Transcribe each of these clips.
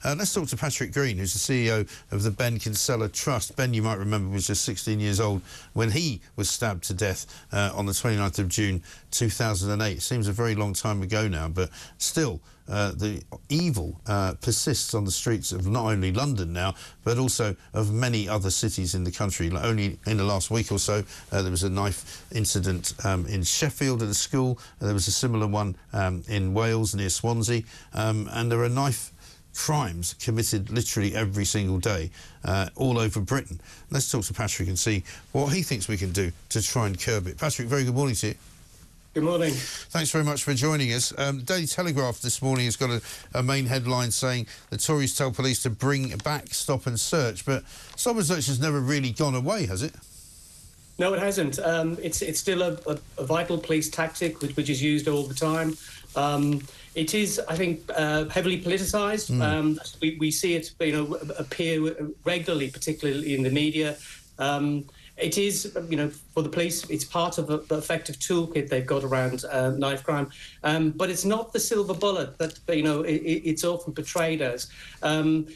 Let's talk to Patrick Green, who's the CEO of the Ben Kinsella Trust. Ben, you might remember, was just 16 years old when he was stabbed to death on the 29th of June 2008. It seems a very long time ago now, but still, the evil persists on the streets of not only London now, but also of many other cities in the country. Like only in the last week or so, there was a knife incident in Sheffield at a school. There was a similar one in Wales near Swansea. And there are knife crimes committed literally every single day all over Britain. Let's talk to Patrick and see what he thinks we can do to try and curb it. Patrick, very good morning to you. Good morning. Thanks very much for joining us. Daily Telegraph this morning has got a main headline saying the Tories tell police to bring back stop and search, but stop and search has never really gone away, has it? No, it hasn't. It's still a vital police tactic which is used all the time. It is, I think, heavily politicised. We see it, appear regularly, particularly in the media. It is, for the police, it's part of the effective toolkit they've got around knife crime. But it's not the silver bullet that, it's often portrayed as.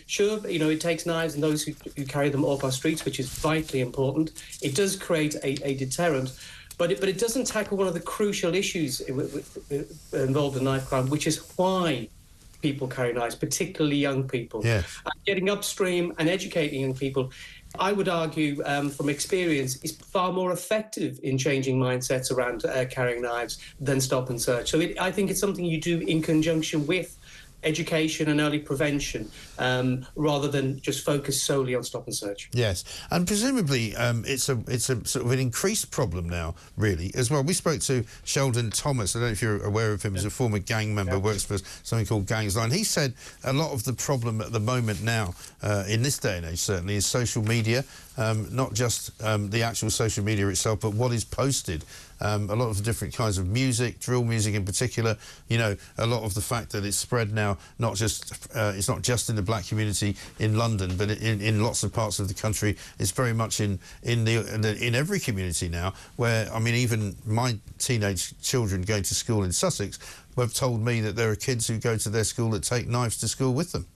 Sure, it takes knives and those who carry them off our streets, which is vitally important. It does create a deterrent. But it doesn't tackle one of the crucial issues involved in knife crime, which is why people carry knives, particularly young people. Yeah. Getting upstream and educating young people, I would argue, from experience, is far more effective in changing mindsets around carrying knives than stop and search. So I think it's something you do in conjunction with education and early prevention, rather than just focus solely on stop and search. Yes, and presumably it's a sort of an increased problem now, really, as well. We spoke to Sheldon Thomas. I don't know if you're aware of him. He's a former gang member, works for something called Gangs Line. He said a lot of the problem at the moment now, in this day and age certainly, is social media, not just the actual social media itself, but what is posted. A lot of the different kinds of music, drill music in particular, a lot of the fact that it's spread now, not just it's not just in the black community in London, but in lots of parts of the country. It's very much in every community now, where, I mean, even my teenage children going to school in Sussex have told me that there are kids who go to their school that take knives to school with them.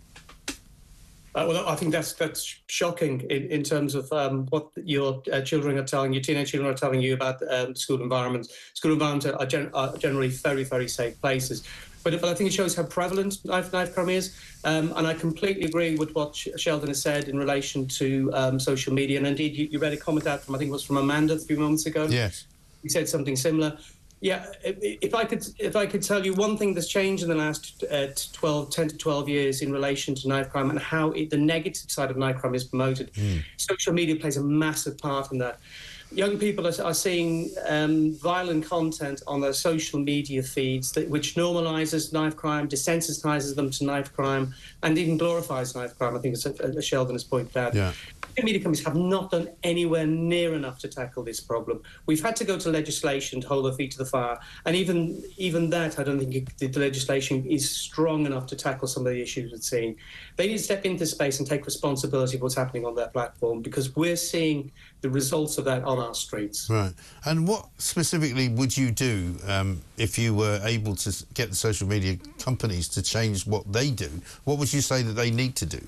Well, I think that's shocking in terms of what your children are telling you, teenage children are telling you about school environments. School environments are generally very, very safe places. But I think it shows how prevalent knife crime is. And I completely agree with what Sheldon has said in relation to social media. And indeed, you read a comment out from, I think it was from Amanda a few moments ago. Yes. He said something similar. Yeah, if I could tell you one thing that's changed in the last 10 to 12 years in relation to knife crime and how the negative side of knife crime is promoted, social media plays a massive part in that. Young people are seeing violent content on their social media feeds which normalises knife crime, desensitised them to knife crime, and even glorifies knife crime. I think as Sheldon has pointed out. Yeah. Media companies have not done anywhere near enough to tackle this problem. We've had to go to legislation to hold our feet to the fire, and even that, I don't think the legislation is strong enough to tackle some of the issues we're seeing. They need to step into space and take responsibility of what's happening on their platform, because we're seeing the results of that on our streets. Right. And what specifically would you do if you were able to get the social media companies to change what they do? What would you say that they need to do?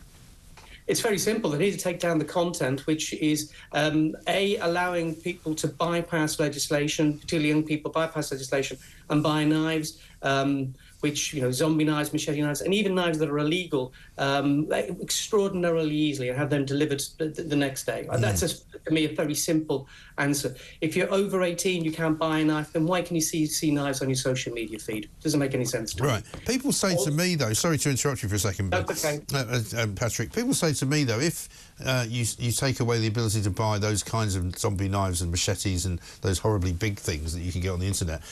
It's very simple. They need to take down the content, which is, allowing people to bypass legislation, particularly young people, bypass legislation and buy knives, which, zombie knives, machete knives, and even knives that are illegal, extraordinarily easily, and have them delivered the next day. That's, to me, a very simple answer. If you're over 18, you can't buy a knife, then why can you see knives on your social media feed? Doesn't make any sense to me. Right. People say to me, though, sorry to interrupt you for a second, but, Patrick, people say to me, though, if you take away the ability to buy those kinds of zombie knives and machetes and those horribly big things that you can get on the internet,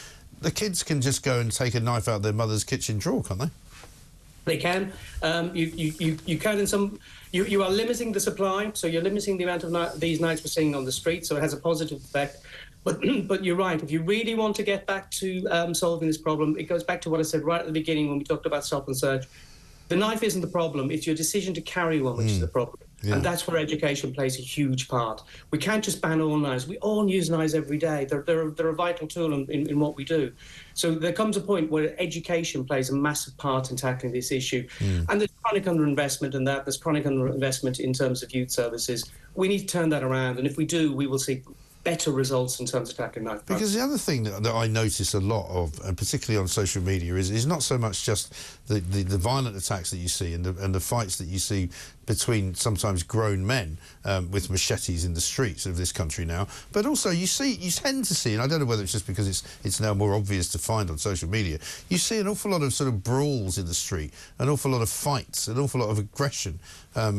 the kids can just go and take a knife out of their mother's kitchen drawer, can't they? They can. You can in some. You are limiting the supply, so you're limiting the amount of these knives we're seeing on the street. So it has a positive effect. But you're right. If you really want to get back to solving this problem, it goes back to what I said right at the beginning when we talked about stop and search. The knife isn't the problem. It's your decision to carry one which is the problem. Yeah. And that's where education plays a huge part. We can't just ban all knives. We all use knives every day. They're a vital tool in what we do. So there comes a point where education plays a massive part in tackling this issue. And there's chronic underinvestment in that. There's chronic underinvestment in terms of youth services. We need to turn that around. And if we do, we will see better results in terms of tackling knife crime. Because the other thing that I notice a lot of, and particularly on social media, is not so much just the violent attacks that you see and the fights that you see between sometimes grown men with machetes in the streets of this country now, but also you tend to see, and I don't know whether it's just because it's now more obvious to find on social media, you see an awful lot of sort of brawls in the street, an awful lot of fights, an awful lot of aggression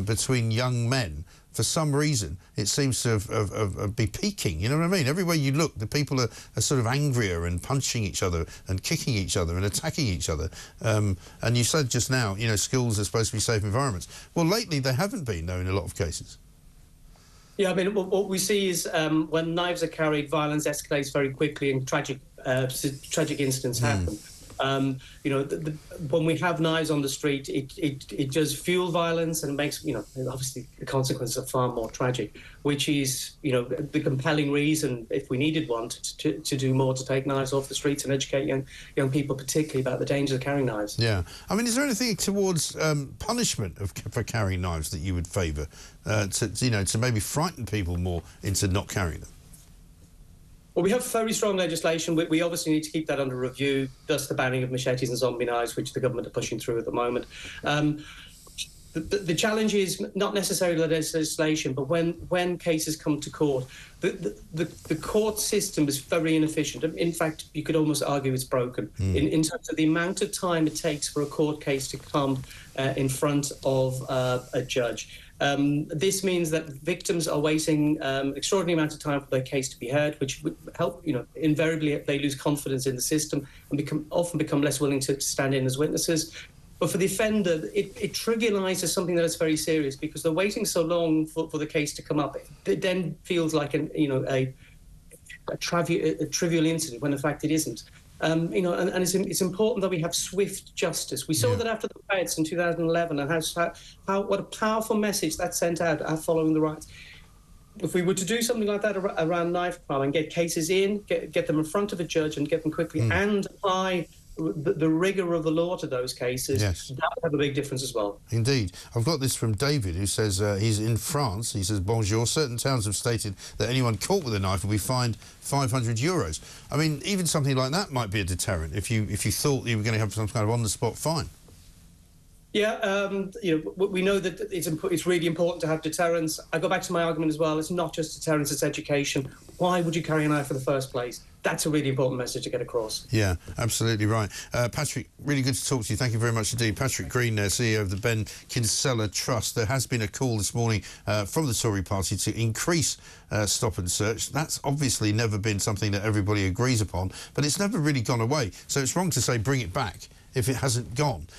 between young men. For some reason, it seems to be peaking. You know what I mean? Everywhere you look, the people are sort of angrier and punching each other and kicking each other and attacking each other. And you said just now, you know, schools are supposed to be safe environments. Well, lately they haven't been, though, in a lot of cases. Yeah, I mean, what we see is when knives are carried, violence escalates very quickly and tragic incidents happen. You know, when we have knives on the street, it does fuel violence and makes, you know, obviously the consequences are far more tragic, which is, you know, the compelling reason, if we needed one, to do more to take knives off the streets and educate young people, particularly about the dangers of carrying knives. Yeah. I mean, is there anything towards punishment for carrying knives that you would favour, to maybe frighten people more into not carrying them? Well, we have very strong legislation. We obviously need to keep that under review, thus the banning of machetes and zombie knives, which the government are pushing through at the moment. The challenge is not necessarily the legislation, but when cases come to court, the court system is very inefficient. In fact, you could almost argue it's broken in terms of the amount of time it takes for a court case to come in front of a judge. This means that victims are waiting extraordinary amount of time for their case to be heard, which would help, you know, invariably they lose confidence in the system and often become less willing to stand in as witnesses. But for the offender, it trivialises something that is very serious because they're waiting so long for the case to come up. It then feels like a trivial incident when in fact it isn't. You know, and it's important that we have swift justice. We saw that after the riots in 2011, and what a powerful message that sent out following the riots. If we were to do something like that around knife crime and get cases in, get them in front of a judge and get them quickly, and apply the rigour of the law to those cases, that would have a big difference as well. Indeed. I've got this from David, who says he's in France. He says, bonjour, certain towns have stated that anyone caught with a knife will be fined €500. I mean, even something like that might be a deterrent if you thought you were going to have some kind of on-the-spot fine. Yeah, you know, we know that it's really important to have deterrence. I go back to my argument as well. It's not just deterrence, it's education. Why would you carry a knife in the first place? That's a really important message to get across. Yeah, absolutely right. Patrick, really good to talk to you. Thank you very much indeed. Patrick Green, CEO of the Ben Kinsella Trust. There has been a call this morning from the Tory party to increase stop and search. That's obviously never been something that everybody agrees upon, but it's never really gone away. So it's wrong to say bring it back if it hasn't gone.